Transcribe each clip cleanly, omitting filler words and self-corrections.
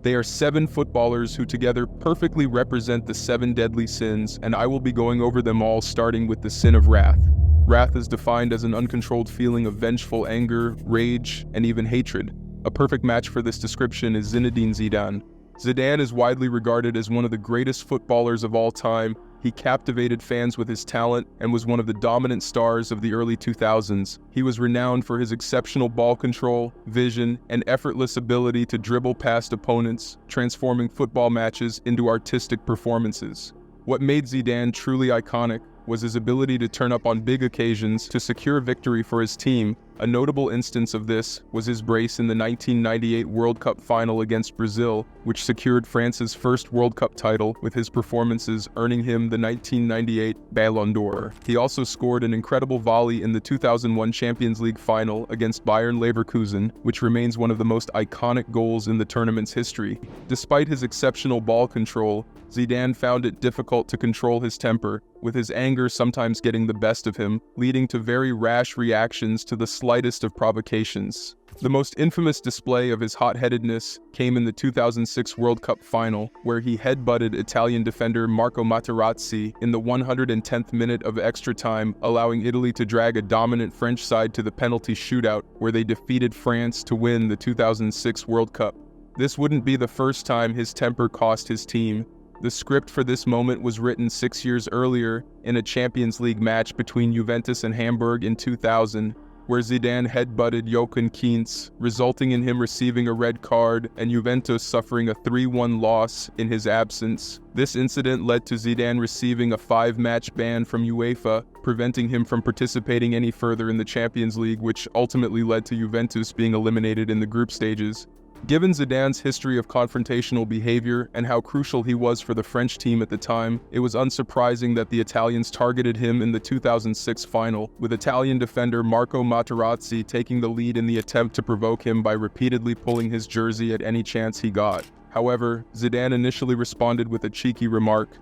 They are 7 footballers who together perfectly represent the 7 deadly sins, and I will be going over them all, starting with the sin of wrath. Wrath is defined as an uncontrolled feeling of vengeful anger, rage, and even hatred. A perfect match for this description is Zinedine Zidane. Zidane is widely regarded as one of the greatest footballers of all time. He captivated fans with his talent and was one of the dominant stars of the early 2000s. He was renowned for his exceptional ball control, vision, and effortless ability to dribble past opponents, transforming football matches into artistic performances. What made Zidane truly iconic was his ability to turn up on big occasions to secure victory for his team. A notable instance of this was his brace in the 1998 World Cup final against Brazil, which secured France's first World Cup title, with his performances earning him the 1998 Ballon d'Or. He also scored an incredible volley in the 2001 Champions League final against Bayern Leverkusen, which remains one of the most iconic goals in the tournament's history. Despite his exceptional ball control, Zidane found it difficult to control his temper, with his anger sometimes getting the best of him, leading to very rash reactions to the slightest of provocations. The most infamous display of his hot-headedness came in the 2006 World Cup final, where he headbutted Italian defender Marco Materazzi in the 110th minute of extra time, allowing Italy to drag a dominant French side to the penalty shootout, where they defeated France to win the 2006 World Cup. This wouldn't be the first time his temper cost his team. The script for this moment was written 6 years earlier in a Champions League match between Juventus and Hamburg in 2000, where Zidane headbutted Jochen Kienz, resulting in him receiving a red card and Juventus suffering a 3-1 loss in his absence. This incident led to Zidane receiving a 5-match ban from UEFA, preventing him from participating any further in the Champions League, which ultimately led to Juventus being eliminated in the group stages. Given Zidane's history of confrontational behavior and how crucial he was for the French team at the time, it was unsurprising that the Italians targeted him in the 2006 final, with Italian defender Marco Materazzi taking the lead in the attempt to provoke him by repeatedly pulling his jersey at any chance he got. However, Zidane initially responded with a cheeky remark,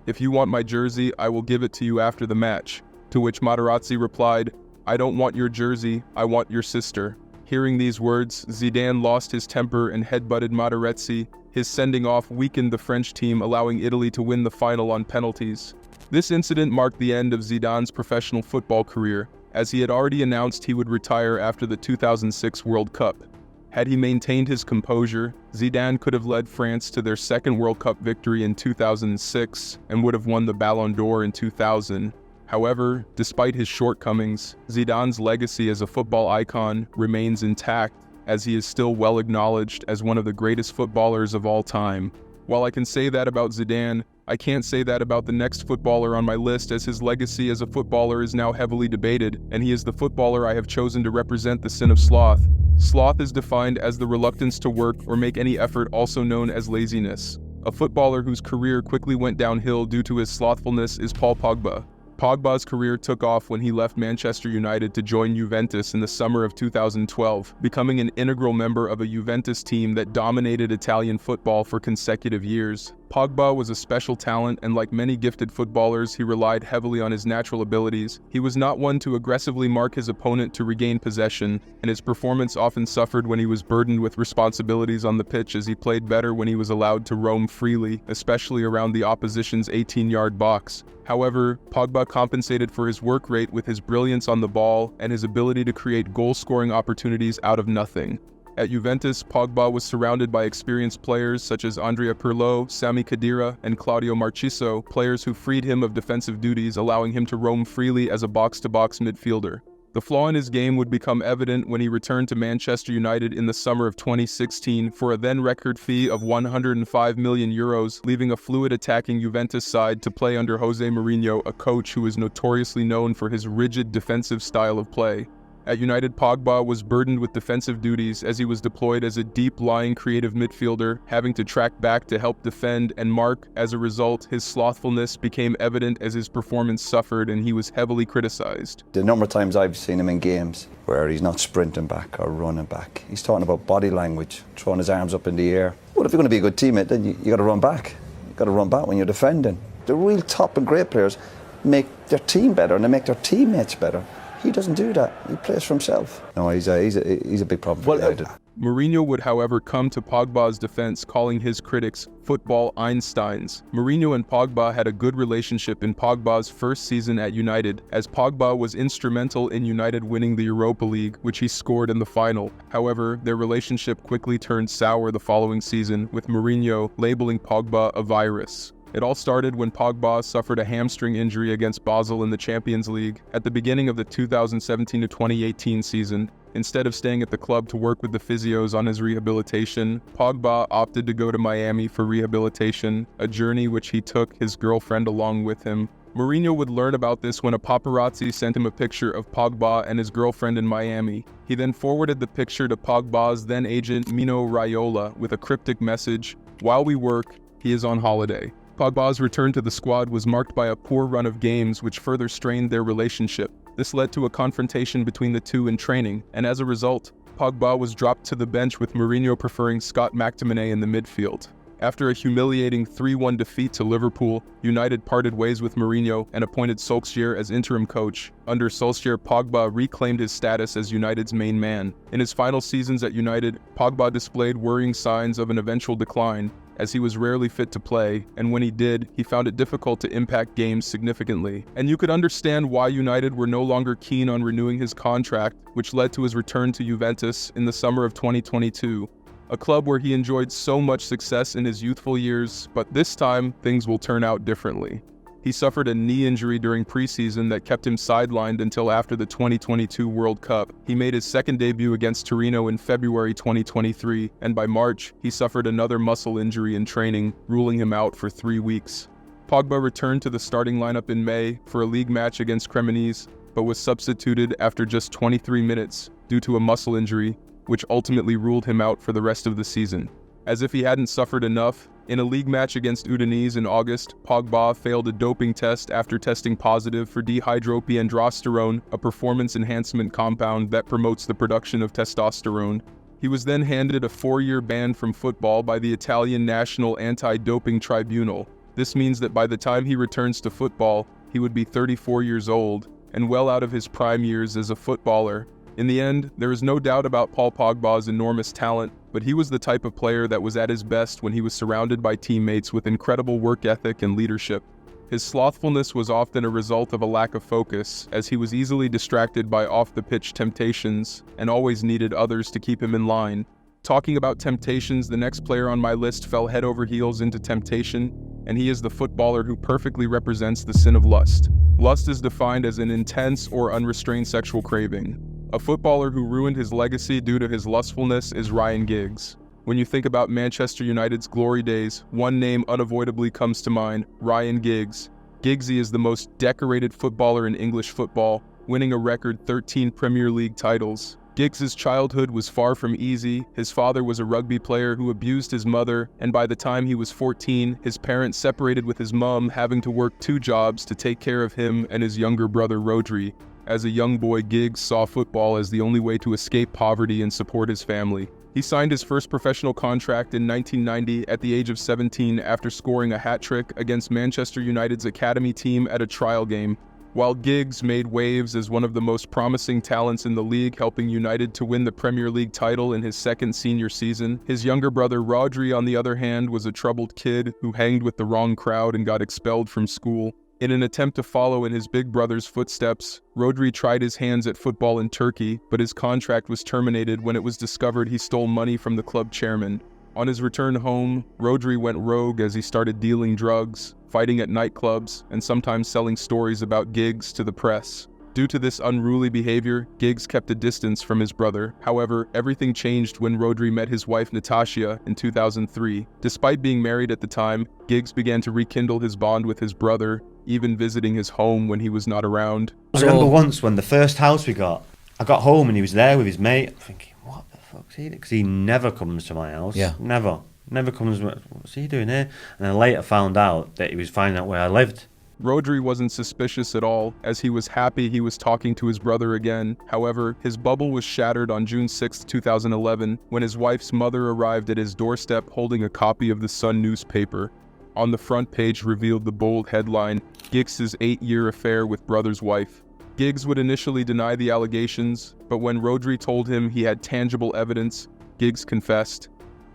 "If you want my jersey, I will give it to you after the match," to which Materazzi replied, "I don't want your jersey, I want your sister." Hearing these words, Zidane lost his temper and headbutted Materazzi. His sending off weakened the French team, allowing Italy to win the final on penalties. This incident marked the end of Zidane's professional football career, as he had already announced he would retire after the 2006 World Cup. Had he maintained his composure, Zidane could have led France to their second World Cup victory in 2006 and would have won the Ballon d'Or in 2000. However, despite his shortcomings, Zidane's legacy as a football icon remains intact, as he is still well acknowledged as one of the greatest footballers of all time. While I can say that about Zidane, I can't say that about the next footballer on my list, as his legacy as a footballer is now heavily debated, and he is the footballer I have chosen to represent the sin of sloth. Sloth is defined as the reluctance to work or make any effort, also known as laziness. A footballer whose career quickly went downhill due to his slothfulness is Paul Pogba. Pogba's career took off when he left Manchester United to join Juventus in the summer of 2012, becoming an integral member of a Juventus team that dominated Italian football for consecutive years. Pogba was a special talent, and like many gifted footballers, he relied heavily on his natural abilities. He was not one to aggressively mark his opponent to regain possession, and his performance often suffered when he was burdened with responsibilities on the pitch, as he played better when he was allowed to roam freely, especially around the opposition's 18-yard box. However, Pogba compensated for his work rate with his brilliance on the ball and his ability to create goal-scoring opportunities out of nothing. At Juventus, Pogba was surrounded by experienced players such as Andrea Pirlo, Sami Khedira, and Claudio Marchisio, players who freed him of defensive duties, allowing him to roam freely as a box-to-box midfielder. The flaw in his game would become evident when he returned to Manchester United in the summer of 2016 for a then-record fee of €105 million, leaving a fluid attacking Juventus side to play under Jose Mourinho, a coach who is notoriously known for his rigid defensive style of play. At United, Pogba was burdened with defensive duties as he was deployed as a deep-lying creative midfielder, having to track back to help defend and mark. As a result, his slothfulness became evident as his performance suffered, and he was heavily criticized. The number of times I've seen him in games where he's not sprinting back or running back, he's talking about body language, throwing his arms up in the air. Well, if you're going to be a good teammate, then you got to run back. You got to run back when you're defending. The real top and great players make their team better and they make their teammates better. He doesn't do that. He plays for himself. No, he's a big problem for United. Mourinho would, however, come to Pogba's defense, calling his critics football Einsteins. Mourinho and Pogba had a good relationship in Pogba's first season at United, as Pogba was instrumental in United winning the Europa League, which he scored in the final. However, their relationship quickly turned sour the following season, with Mourinho labeling Pogba a virus. It all started when Pogba suffered a hamstring injury against Basel in the Champions League at the beginning of the 2017-2018 season. Instead of staying at the club to work with the physios on his rehabilitation, Pogba opted to go to Miami for rehabilitation, a journey which he took his girlfriend along with him. Mourinho would learn about this when a paparazzi sent him a picture of Pogba and his girlfriend in Miami. He then forwarded the picture to Pogba's then agent Mino Raiola with a cryptic message, "While we work, he is on holiday." Pogba's return to the squad was marked by a poor run of games which further strained their relationship. This led to a confrontation between the two in training, and as a result, Pogba was dropped to the bench with Mourinho preferring Scott McTominay in the midfield. After a humiliating 3-1 defeat to Liverpool, United parted ways with Mourinho and appointed Solskjaer as interim coach. Under Solskjaer, Pogba reclaimed his status as United's main man. In his final seasons at United, Pogba displayed worrying signs of an eventual decline, as he was rarely fit to play, and when he did, he found it difficult to impact games significantly. And you could understand why United were no longer keen on renewing his contract, which led to his return to Juventus in the summer of 2022. A club where he enjoyed so much success in his youthful years, but this time, things will turn out differently. He suffered a knee injury during preseason that kept him sidelined until after the 2022 World Cup. He made his second debut against Torino in February 2023, and by March, he suffered another muscle injury in training, ruling him out for 3 weeks. Pogba returned to the starting lineup in May for a league match against Cremonese, but was substituted after just 23 minutes due to a muscle injury, which ultimately ruled him out for the rest of the season. As if he hadn't suffered enough, in a league match against Udinese in August, Pogba failed a doping test after testing positive for dihydropiandrosterone, a performance enhancement compound that promotes the production of testosterone. He was then handed a 4-year ban from football by the Italian National Anti-Doping Tribunal. This means that by the time he returns to football, he would be 34 years old, and well out of his prime years as a footballer. In the end, there is no doubt about Paul Pogba's enormous talent, but he was the type of player that was at his best when he was surrounded by teammates with incredible work ethic and leadership. His slothfulness was often a result of a lack of focus, as he was easily distracted by off-the-pitch temptations and always needed others to keep him in line. Talking about temptations, the next player on my list fell head over heels into temptation, and he is the footballer who perfectly represents the sin of lust. Lust is defined as an intense or unrestrained sexual craving. A footballer who ruined his legacy due to his lustfulness is Ryan Giggs. When you think about Manchester United's glory days, one name unavoidably comes to mind: Ryan Giggs. Giggsy is the most decorated footballer in English football, winning a record 13 Premier League titles. Giggs's childhood was far from easy. His father was a rugby player who abused his mother, and by the time he was 14, his parents separated, with his mum having to work 2 jobs to take care of him and his younger brother Rodri. As a young boy, Giggs saw football as the only way to escape poverty and support his family. He signed his first professional contract in 1990 at the age of 17 after scoring a hat-trick against Manchester United's academy team at a trial game. While Giggs made waves as one of the most promising talents in the league, helping United to win the Premier League title in his second senior season, his younger brother Rodri, on the other hand, was a troubled kid who hanged with the wrong crowd and got expelled from school. In an attempt to follow in his big brother's footsteps, Rodri tried his hands at football in Turkey, but his contract was terminated when it was discovered he stole money from the club chairman. On his return home, Rodri went rogue as he started dealing drugs, fighting at nightclubs, and sometimes selling stories about Giggs to the press. Due to this unruly behavior, Giggs kept a distance from his brother. However, everything changed when Rodri met his wife Natasha in 2003. Despite being married at the time, Giggs began to rekindle his bond with his brother, even visiting his home when he was not around. I remember once when the first house we got, I got home and he was there with his mate. I'm thinking, what the fuck's he doing? Because he never comes to my house. Yeah. Never comes. What's he doing here? And then later found out that he was finding out where I lived. Rodri wasn't suspicious at all, as he was happy he was talking to his brother again. However, his bubble was shattered on June 6, 2011, when his wife's mother arrived at his doorstep holding a copy of the Sun newspaper. On the front page revealed the bold headline, "Giggs' 8-year affair with brother's wife." Giggs would initially deny the allegations, but when Rodri told him he had tangible evidence, Giggs confessed.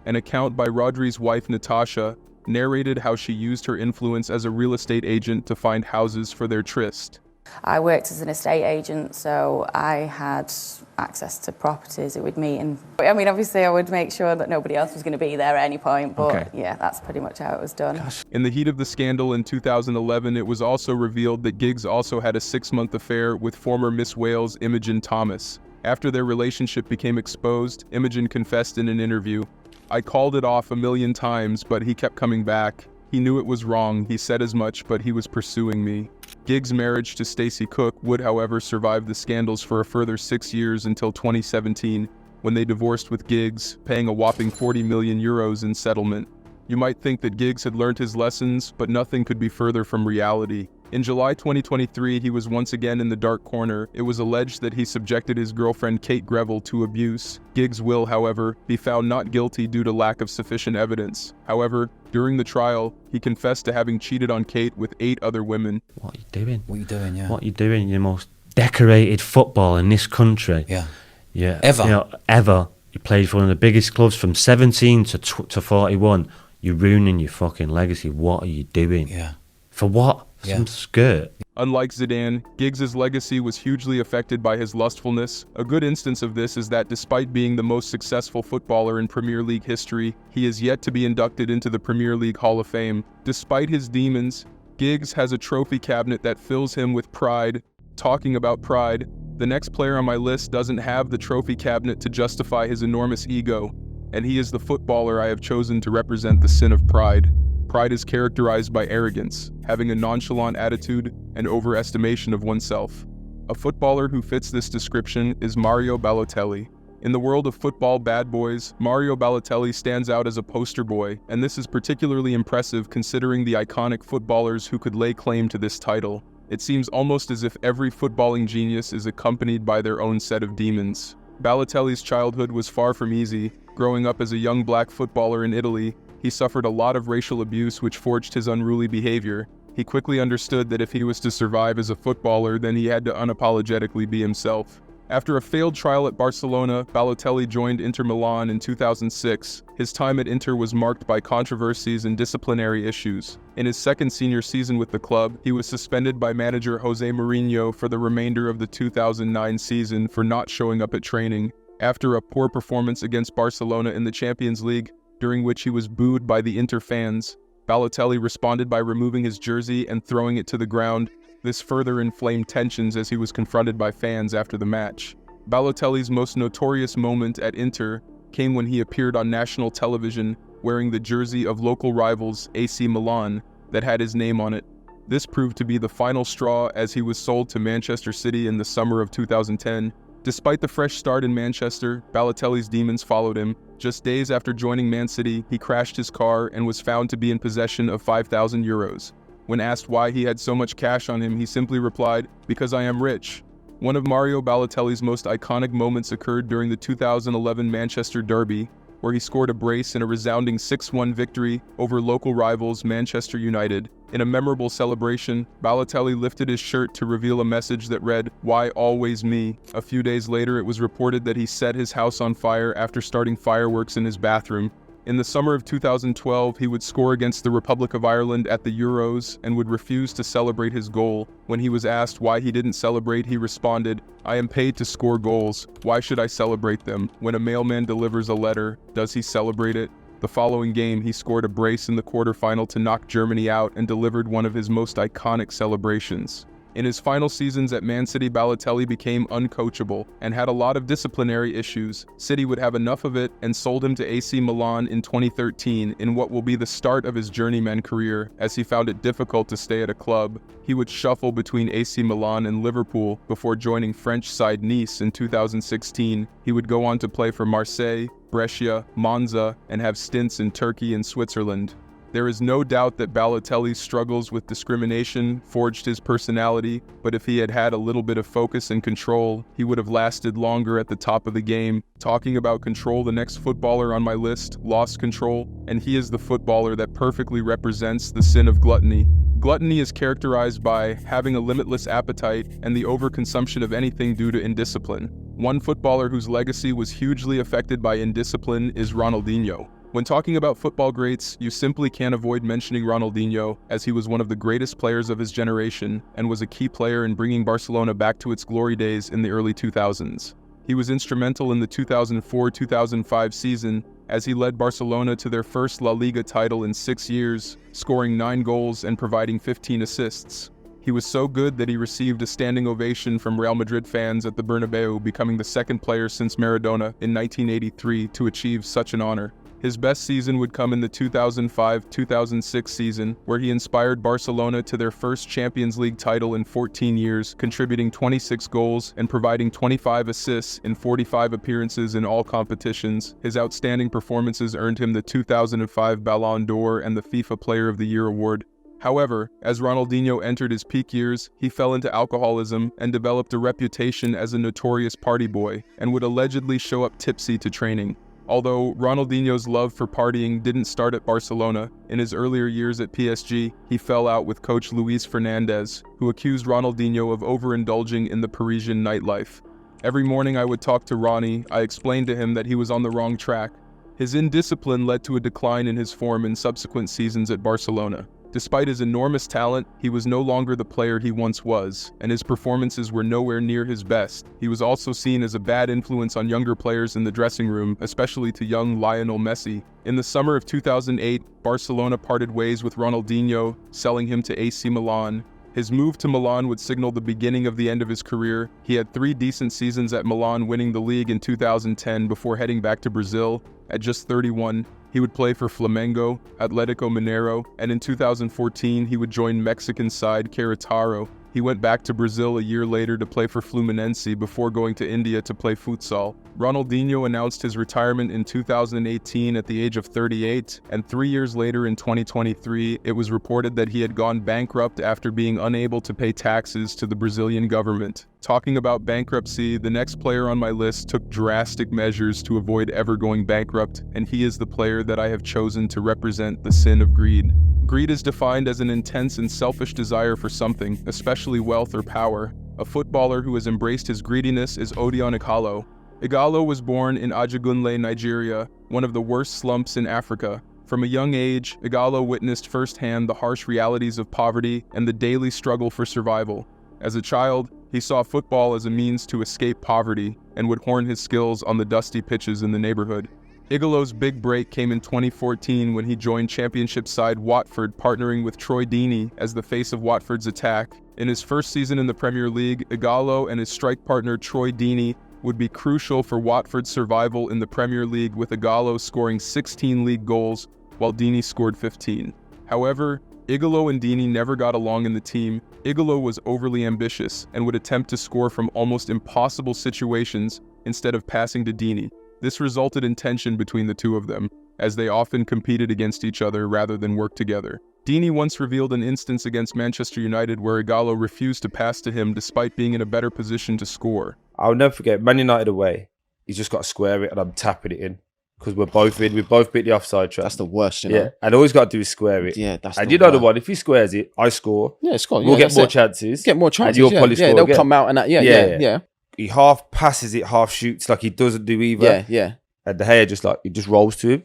An account by Rodri's wife Natasha narrated how she used her influence as a real estate agent to find houses for their tryst. I worked as an estate agent, so I had access to properties. It would meet, and I mean, obviously I would make sure that nobody else was going to be there at any point, but yeah, that's pretty much how it was done. In the heat of the scandal in 2011, it was also revealed that Giggs also had a 6-month affair with former Miss Wales Imogen Thomas. After their relationship became exposed, Imogen confessed in an interview, "I called it off a million times, but he kept coming back. He knew it was wrong, he said as much, but he was pursuing me." Giggs' marriage to Stacey Cook would, however, survive the scandals for a further 6 years until 2017, when they divorced, with Giggs paying a whopping €40 million in settlement. You might think that Giggs had learned his lessons, but nothing could be further from reality. In July 2023, he was once again in the dark corner. It was alleged that he subjected his girlfriend Kate Greville to abuse. Giggs will, however, be found not guilty due to lack of sufficient evidence. However, during the trial, he confessed to having cheated on Kate with 8 other women. What are you doing? What are you doing, yeah? What are you doing? You're the most decorated footballer in this country. Yeah. Yeah. Ever. You know, ever. You played for one of the biggest clubs from 17 to 41. You're ruining your fucking legacy. What are you doing? Yeah. For what? Yeah. Some skirt. Unlike Zidane, Giggs' legacy was hugely affected by his lustfulness. A good instance of this is that despite being the most successful footballer in Premier League history, he is yet to be inducted into the Premier League Hall of Fame. Despite his demons, Giggs has a trophy cabinet that fills him with pride. Talking about pride, the next player on my list doesn't have the trophy cabinet to justify his enormous ego, and he is the footballer I have chosen to represent the sin of pride. Pride is characterized by arrogance, having a nonchalant attitude, and overestimation of oneself. A footballer who fits this description is Mario Balotelli. In the world of football bad boys, Mario Balotelli stands out as a poster boy, and this is particularly impressive considering the iconic footballers who could lay claim to this title. It seems almost as if every footballing genius is accompanied by their own set of demons. Balotelli's childhood was far from easy. Growing up as a young black footballer in Italy, he suffered a lot of racial abuse which forged his unruly behavior. He quickly understood that if he was to survive as a footballer, then he had to unapologetically be himself. After a failed trial at Barcelona, Balotelli joined Inter Milan in 2006. His time at Inter was marked by controversies and disciplinary issues. In his second senior season with the club, he was suspended by manager Jose Mourinho for the remainder of the 2009 season for not showing up at training. After a poor performance against Barcelona in the Champions League, during which he was booed by the Inter fans, Balotelli responded by removing his jersey and throwing it to the ground. This further inflamed tensions as he was confronted by fans after the match. Balotelli's most notorious moment at Inter came when he appeared on national television wearing the jersey of local rivals AC Milan that had his name on it. This proved to be the final straw as he was sold to Manchester City in the summer of 2010. Despite the fresh start in Manchester, Balotelli's demons followed him. Just days after joining Man City, he crashed his car and was found to be in possession of €5,000. When asked why he had so much cash on him, he simply replied, "Because I am rich." One of Mario Balotelli's most iconic moments occurred during the 2011 Manchester Derby, where he scored a brace in a resounding 6-1 victory over local rivals Manchester United. In a memorable celebration, Balotelli lifted his shirt to reveal a message that read, "Why always me?" A few days later, it was reported that he set his house on fire after starting fireworks in his bathroom. In the summer of 2012, he would score against the Republic of Ireland at the Euros and would refuse to celebrate his goal. When he was asked why he didn't celebrate, he responded, "I am paid to score goals. Why should I celebrate them? When a mailman delivers a letter, does he celebrate it?" The following game, he scored a brace in the quarterfinal to knock Germany out and delivered one of his most iconic celebrations. In his final seasons at Man City, Balotelli became uncoachable and had a lot of disciplinary issues. City would have enough of it and sold him to AC Milan in 2013 in what will be the start of his journeyman career, as he found it difficult to stay at a club. He would shuffle between AC Milan and Liverpool before joining French side Nice in 2016. He would go on to play for Marseille, Brescia, Monza, and have stints in Turkey and Switzerland. There is no doubt that Balotelli's struggles with discrimination forged his personality, but if he had had a little bit of focus and control, he would have lasted longer at the top of the game. Talking about control, the next footballer on my list lost control, and he is the footballer that perfectly represents the sin of gluttony. Gluttony is characterized by having a limitless appetite and the overconsumption of anything due to indiscipline. One footballer whose legacy was hugely affected by indiscipline is Ronaldinho. When talking about football greats, you simply can't avoid mentioning Ronaldinho, as he was one of the greatest players of his generation and was a key player in bringing Barcelona back to its glory days in the early 2000s. He was instrumental in the 2004-2005 season as he led Barcelona to their first La Liga title in 6 years, scoring 9 goals and providing 15 assists. He was so good that he received a standing ovation from Real Madrid fans at the Bernabeu, becoming the second player since Maradona in 1983 to achieve such an honor. His best season would come in the 2005-2006 season, where he inspired Barcelona to their first Champions League title in 14 years, contributing 26 goals and providing 25 assists in 45 appearances in all competitions. His outstanding performances earned him the 2005 Ballon d'Or and the FIFA Player of the Year award. However, as Ronaldinho entered his peak years, he fell into alcoholism and developed a reputation as a notorious party boy, and would allegedly show up tipsy to training. Although Ronaldinho's love for partying didn't start at Barcelona, in his earlier years at PSG, he fell out with coach Luis Fernandez, who accused Ronaldinho of overindulging in the Parisian nightlife. Every morning I would talk to Ronnie, I explained to him that he was on the wrong track. His indiscipline led to a decline in his form in subsequent seasons at Barcelona. Despite his enormous talent, he was no longer the player he once was, and his performances were nowhere near his best. He was also seen as a bad influence on younger players in the dressing room, especially to young Lionel Messi. In the summer of 2008, Barcelona parted ways with Ronaldinho, selling him to AC Milan. His move to Milan would signal the beginning of the end of his career. He had 3 decent seasons at Milan, winning the league in 2010 before heading back to Brazil. At just 31, he would play for Flamengo, Atlético Mineiro, and in 2014 he would join Mexican side Querétaro. He went back to Brazil a year later to play for Fluminense before going to India to play futsal. Ronaldinho announced his retirement in 2018 at the age of 38, and 3 years later in 2023, it was reported that he had gone bankrupt after being unable to pay taxes to the Brazilian government. Talking about bankruptcy, the next player on my list took drastic measures to avoid ever going bankrupt, and he is the player that I have chosen to represent the sin of greed. Greed is defined as an intense and selfish desire for something, especially wealth or power. A footballer who has embraced his greediness is Odion Ighalo. Ighalo was born in Ajagunle, Nigeria, one of the worst slumps in Africa. From a young age, Ighalo witnessed firsthand the harsh realities of poverty and the daily struggle for survival. As a child, he saw football as a means to escape poverty and would hone his skills on the dusty pitches in the neighborhood. Ighalo's big break came in 2014 when he joined Championship side Watford, partnering with Troy Deeney as the face of Watford's attack. In his first season in the Premier League, Ighalo and his strike partner Troy Deeney would be crucial for Watford's survival in the Premier League, with Ighalo scoring 16 league goals while Deeney scored 15. However, Ighalo and Deeney never got along in the team. Ighalo was overly ambitious and would attempt to score from almost impossible situations instead of passing to Deeney. This resulted in tension between the two of them, as they often competed against each other rather than work together. Deeney once revealed an instance against Manchester United where Ighalo refused to pass to him despite being in a better position to score. I'll never forget, Man United away, he's just got to square it and I'm tapping it in. Because we're both in, we both beat the offside trap. That's the worst, you know? Yeah, and all he's got to do is square it. Yeah, that's and the you know worst. the one, if he squares it, I score. Yeah, score. We'll Yeah, get more chances. Get more chances, and you'll probably yeah, score they'll again. come out and that, yeah. He half passes it, half shoots, like he doesn't do either. Yeah. And De Gea he just rolls to him.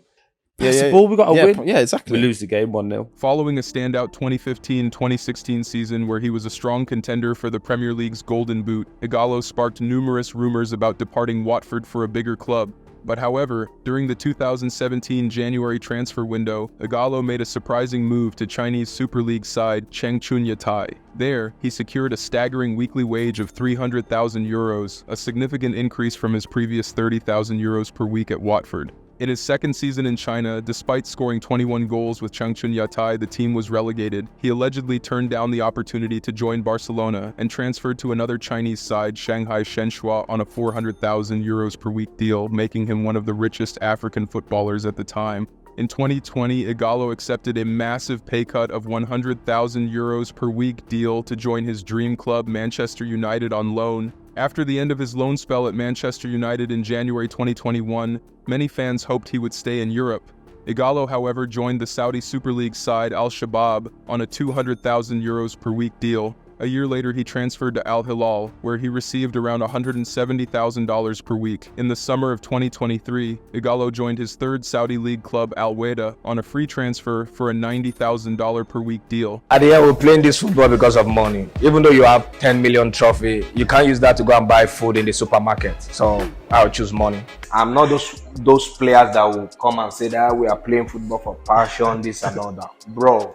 Pass Yeah, the ball, we got to win. Yeah, exactly. We lose the game 1-0. Following a standout 2015-2016 season where he was a strong contender for the Premier League's Golden Boot, Ighalo sparked numerous rumors about departing Watford for a bigger club. But however, during the 2017 January transfer window, Ighalo made a surprising move to Chinese Super League side Changchun Yatai. There, he secured a staggering weekly wage of €300,000, a significant increase from his previous €30,000 per week at Watford. In his second season in China, despite scoring 21 goals with Changchun Yatai, the team was relegated. He allegedly turned down the opportunity to join Barcelona and transferred to another Chinese side, Shanghai Shenhua, on a €400,000 per week deal, making him one of the richest African footballers at the time. In 2020, Ighalo accepted a massive pay cut of €100,000 per week deal to join his dream club, Manchester United, on loan. After the end of his loan spell at Manchester United in January 2021, many fans hoped he would stay in Europe. Ighalo, however, joined the Saudi Super League side Al Shabab on a €200,000 per week deal. A year later, he transferred to Al Hilal, where he received around $170,000 per week. In the summer of 2023, Ighalo joined his third Saudi League club Al Wahda on a free transfer for a $90,000 per week deal. At the end, we're playing this football because of money. Even though you have 10 million trophy, you can't use that to go and buy food in the supermarket. So I'll choose money. I'm not those players that will come and say that we are playing football for passion, this and all that. Bro,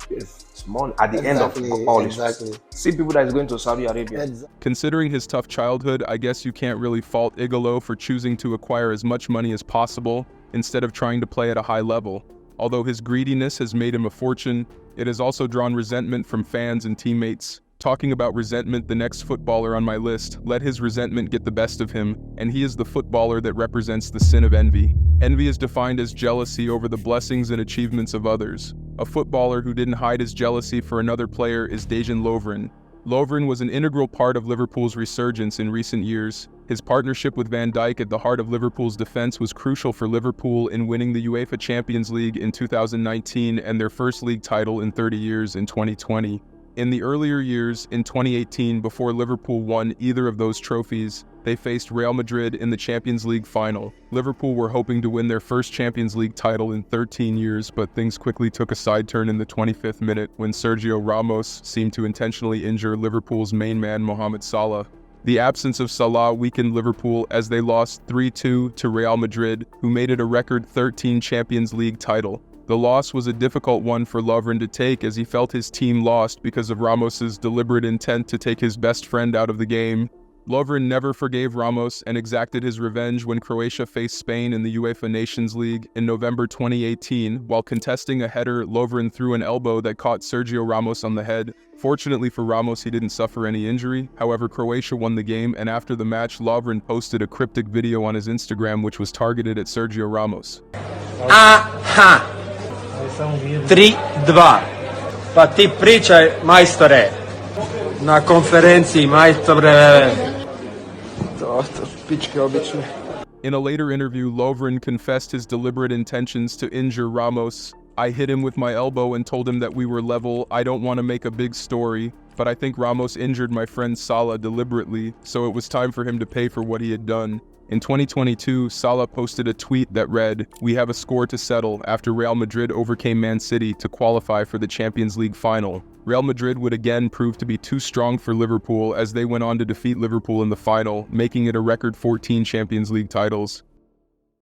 it's money at the end of all this. See people that is going to Saudi Arabia. Considering his tough childhood, I guess you can't really fault Ighalo for choosing to acquire as much money as possible instead of trying to play at a high level. Although his greediness has made him a fortune, it has also drawn resentment from fans and teammates. Talking about resentment, the next footballer on my list let his resentment get the best of him, and he is the footballer that represents the sin of envy. Envy is defined as jealousy over the blessings and achievements of others. A footballer who didn't hide his jealousy for another player is Dejan Lovren. Lovren was an integral part of Liverpool's resurgence in recent years. His partnership with Van Dijk at the heart of Liverpool's defense was crucial for Liverpool in winning the UEFA Champions League in 2019 and their first league title in 30 years in 2020. In the earlier years, in 2018, before Liverpool won either of those trophies, they faced Real Madrid in the Champions League final. Liverpool were hoping to win their first Champions League title in 13 years, but things quickly took a side turn in the 25th minute when Sergio Ramos seemed to intentionally injure Liverpool's main man Mohamed Salah. The absence of Salah weakened Liverpool as they lost 3-2 to Real Madrid, who made it a record 13 Champions League title. The loss was a difficult one for Lovren to take as he felt his team lost because of Ramos's deliberate intent to take his best friend out of the game. Lovren never forgave Ramos and exacted his revenge when Croatia faced Spain in the UEFA Nations League in November 2018. While contesting a header, Lovren threw an elbow that caught Sergio Ramos on the head. Fortunately for Ramos, he didn't suffer any injury. However, Croatia won the game, and after the match, Lovren posted a cryptic video on his Instagram which was targeted at Sergio Ramos. Aha! 3-2. Pa ti pričaj, majstore. Na konferenciji, majstore. In a later interview, Lovren confessed his deliberate intentions to injure Ramos. I hit him with my elbow and told him that we were level. I don't want to make a big story, but I think Ramos injured my friend Salah deliberately, so it was time for him to pay for what he had done. In 2022, Salah posted a tweet that read, "We have a score to settle," after Real Madrid overcame Man City to qualify for the Champions League final. Real Madrid would again prove to be too strong for Liverpool as they went on to defeat Liverpool in the final, making it a record 14 Champions League titles.